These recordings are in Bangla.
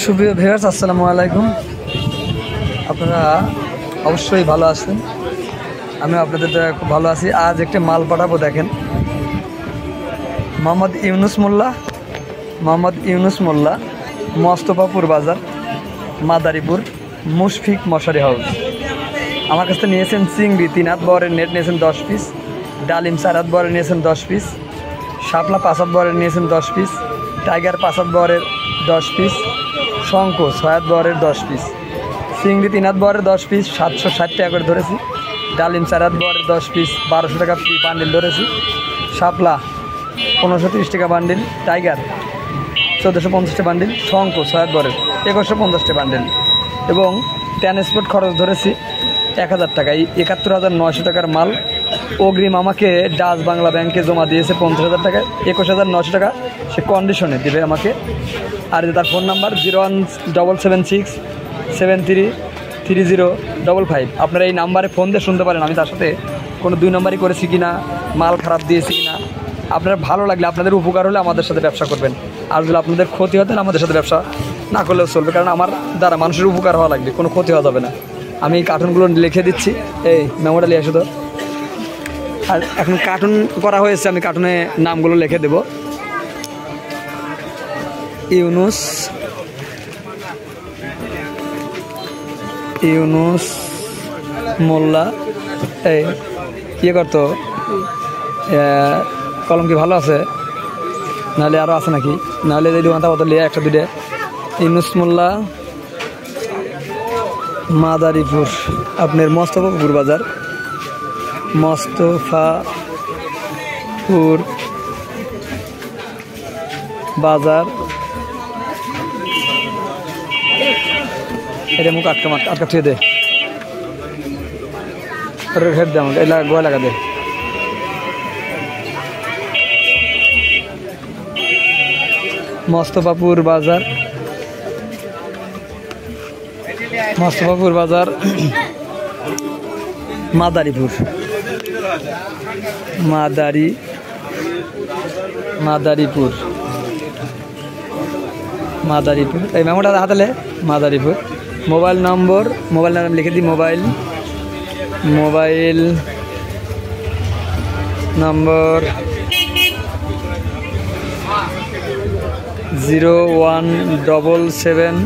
সুপ্রিয় ভিউয়ার্স, আসসালামু আলাইকুম। আপনারা অবশ্যই ভালো আছেন, আমি আপনাদের দ্বারা খুব ভালো আছি। আজ একটা মাল পাঠাবো, দেখেন। মোহাম্মদ ইউনুস মোল্লা, মোস্তফাপুর বাজার, মাদারীপুর, মুশফিক মশারি হাউস। আমার কাছ থেকে নিয়েছেন চিংড়ি 3 হাত বরের নেট নিয়েছেন 10 পিস, ডালিম 4 হাত বরের নিয়েছেন 10 পিস, শাপলা 5 হাত বরের নিয়েছেন 10 পিস, টাইগার 5 হাত বরের 10 পিস, শঙ্খ 6 হাত বরের 10 পিস, চিংড়ি 3 হাত বরের 10 পিস 760 টাকা করে ধরেছি, ডালিম 4 হাত বরের 10 পিস 1200 টাকা বান্ডিল ধরেছি, শাপলা 1530 টাকা বান্ডিল, টাইগার 1450 টাকা বান্ডিল, শঙ্খ 6 হাত বরের 2150 টাকা বান্ডিল এবং ট্রান্সপোর্ট খরচ ধরেছি 1000 টাকা। এই 71,900 টাকার মাল অগ্রিম আমাকে ডাচ বাংলা ব্যাংকে জমা দিয়েছে 50,000 টাকা, 21,900 টাকা সে কন্ডিশনে দেবে আমাকে। আর তার ফোন নাম্বার 01776733055। আপনারা এই নাম্বারে ফোন দিয়ে শুনতে পারেন আমি তার সাথে কোনো 2 নম্বরই করেছি কিনা, মাল খারাপ দিয়েছি কিনা। আপনারা ভালো লাগলে, আপনাদের উপকার হলে আমাদের সাথে ব্যবসা করবেন, আর যদি আপনাদের ক্ষতি হতেন আমাদের সাথে ব্যবসা না করলেও চলবে, কারণ আমার দ্বারা মানুষের উপকার হওয়া লাগবে, কোনো ক্ষতি হওয়া যাবে না। আমি এই কার্টুনগুলো লিখে দিচ্ছি, এই মেমোটা নিয়ে আসো তো। আর এখন কার্টুন করা হয়েছে, আমি কার্টুনে নামগুলো লিখে দেব। ইউনুস মোল্লা, এই ইয়ে করতো, কলম কি ভালো আছে? নাহলে আরও আছে নাকি? নাহলে এই দোকানটা বদল লিয়ে 1-2 ইউনুস মোল্লা, মাদারীপুর, আপনার মোস্তফাপুর বাজার, মোস্তফাপুর বাজার। এটা মুখ আটকা থুয়ে দে, হেড দে আমাকে, এলা গোয়া লাগা দে। মোস্তফাপুর বাজার, মাদারীপুর, এই মেমোটা হাতালে মাদারীপুর। মোবাইল নাম্বার লিখে দিই, মোবাইল নম্বর 01776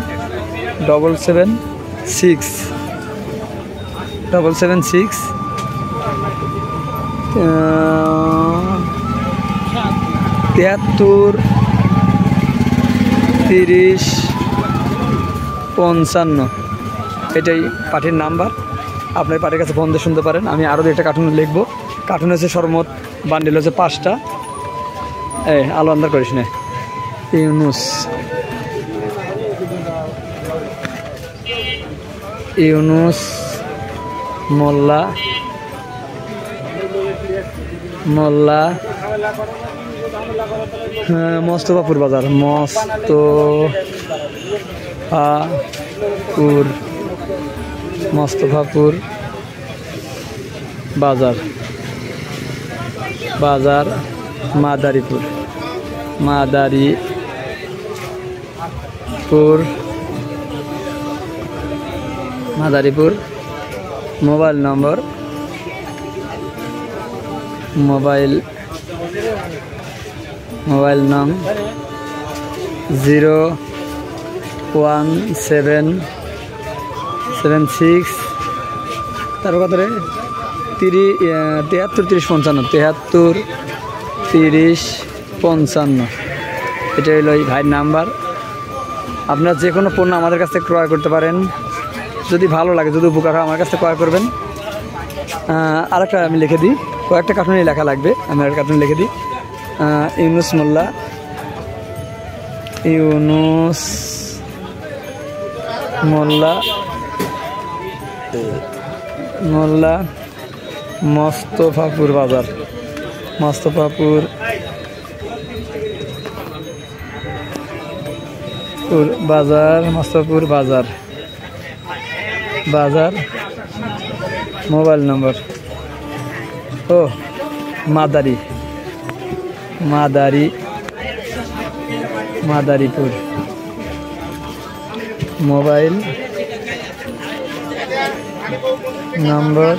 733055। এটাই পার্টির নাম্বার। আপনার পার্টির কাছে ফোন দিয়ে শুনতে পারেন। আমি আরও 2টা কার্টুন লিখবো। কার্টুন হচ্ছে সর্বমোট বান্ডিল হচ্ছে 5টা। এই আলো আন্দার করিস না। ইউনুস মোল্লা, মোস্তফাপুর বাজার, মোস্তফাপুর বাজার, মাদারীপুর, মোবাইল নম্বর, মোবাইল নং 01776 তার কত রে 733055। এটা হলো এই ভাইয়ের নাম্বার। আপনার যে কোনো পণ্য আমাদের কাছ থেকে ক্রয় করতে পারেন, যদি ভালো লাগে, যদি উপকার হয় আমার কাছ থেকে ক্রয় করবেন। আরেকটা আমি লিখে দিই, কয়েকটা কার্টুনে লেখা লাগবে, আমি একটা কার্টুন লিখে দিই। ইউনুস মোল্লা, মোস্তফাপুর বাজার, মোস্তফাপুর বাজার, মোবাইল নম্বর, ও মাদারীপুর, মোবাইল নম্বর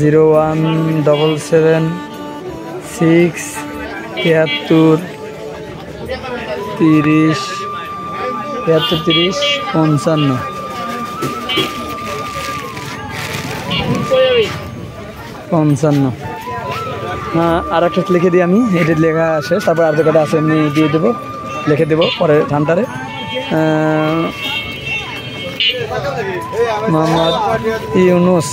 01776 73 30 73 30 55 হ্যাঁ, আর একটা লিখে দিই আমি, এটা লেখা শেষ, তারপর আর কটা আছে এমনি দিয়ে দেবো, লিখে দেবো পরে ঠান্ডারে। মোহাম্মদ ইউনুস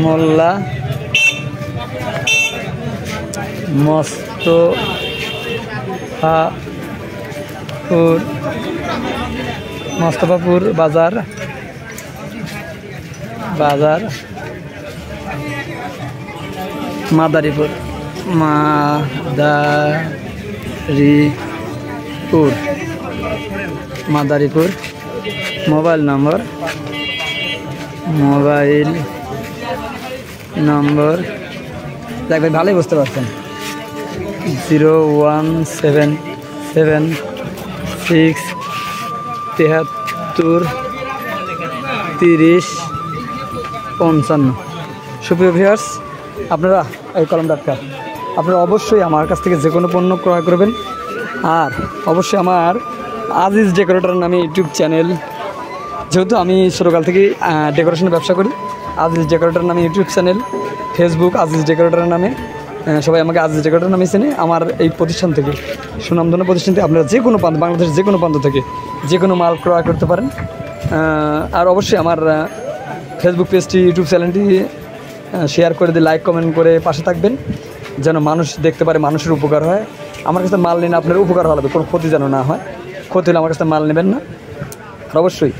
মোল্লা মোস্তফাপুর বাজার মাদারীপুর মোবাইল নম্বর দেখ ভাই ভালোই বুঝতে পারছেন, 01776 73 30 55। সুপ্রিয় ভিউয়ার্স, আপনারা এই কলম ডাক্তার আপনারা অবশ্যই আমার কাছ থেকে যে কোনো পণ্য ক্রয় করবেন। আর অবশ্যই আমার আজিজ ডেকোরেটর নামে ইউটিউব চ্যানেল, যেহেতু আমি ছোটোকাল থেকেই ডেকোরেশনের ব্যবসা করি, আজিজ ডেকোরেটর নামে YouTube channel, Facebook Aziz decorator নামে, সবাই আমাকে আজিজ ডেকোরেটর নামে চেনে। আমার এই প্রতিষ্ঠান থেকে, সুনামধন্য প্রতিষ্ঠান থেকে আপনারা যে কোনো প্রান্ত, বাংলাদেশের যে কোনো প্রান্ত থেকে যে কোনো মাল ক্রয় করতে পারেন। আর অবশ্যই আমার ফেসবুক পেজটি, ইউটিউব চ্যানেলটি শেয়ার করে দিয়ে লাইক কমেন্ট করে পাশে থাকবেন, যেন মানুষ দেখতে পারে, মানুষের উপকার হয়। আমার কাছে মাল নিন, আপনার উপকার হবে, কোনো ক্ষতি যেন না হয়। ক্ষতি হলে আমার কাছে মাল নেবেন না। আর অবশ্যই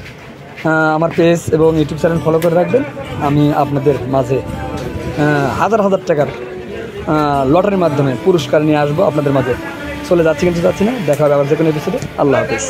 আমার পেজ এবং ইউটিউব চ্যানেল ফলো করে রাখবেন। আমি আপনাদের মাঝে হাজার হাজার টাকার লটারির মাধ্যমে পুরস্কার নিয়ে আসবো আপনাদের মাঝে। চলে যাচ্ছি কিন্তু যাচ্ছি না, দেখা হবে আবার যে কোনো এপিসোডে। আল্লাহ হাফেজ।